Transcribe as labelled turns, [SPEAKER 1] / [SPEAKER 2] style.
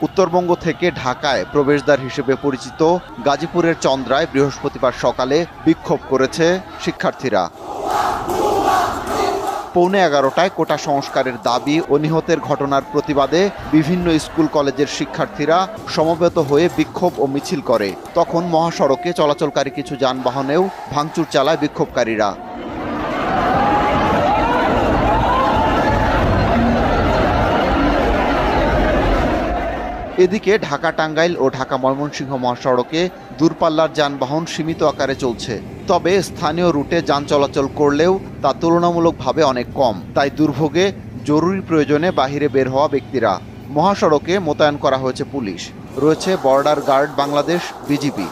[SPEAKER 1] উত্তরবঙ্গ থেকে ঢাকায় প্রবেশদ্বার হিসেবে পরিচিত গাজীপুরের চন্দ্রায় বৃহস্পতিবার সকালে বিক্ষোভ করেছে শিক্ষার্থীরা। 11:15টায় কোটা সংস্কারের দাবি ও নিহতের ঘটনার প্রতিবাদে বিভিন্ন স্কুল কলেজের শিক্ষার্থীরা সমবেত হয়ে বিক্ষোভ ও মিছিল করে। তখন মহাসড়কে চলাচলকারী কিছু যানবাহনেও ভাঙচুর চালায় বিক্ষোভকারীরা। এদিকে ঢাকা টাঙ্গাইল ও ঢাকা ময়মনসিংহ মহাসড়কে দূরপাল্লার যানবাহন সীমিত আকারে চলছে। তবে স্থানীয় রুটে যান চলাচল করলেও তা তুলনামূলকভাবে অনেক কম। তাই দুর্ভোগে জরুরি প্রয়োজনে বাহিরে বের হওয়া ব্যক্তিরা। মহাসড়কে মোতায়েন করা হয়েছে পুলিশ, রয়েছে বর্ডার গার্ড বাংলাদেশ, বিজিবি।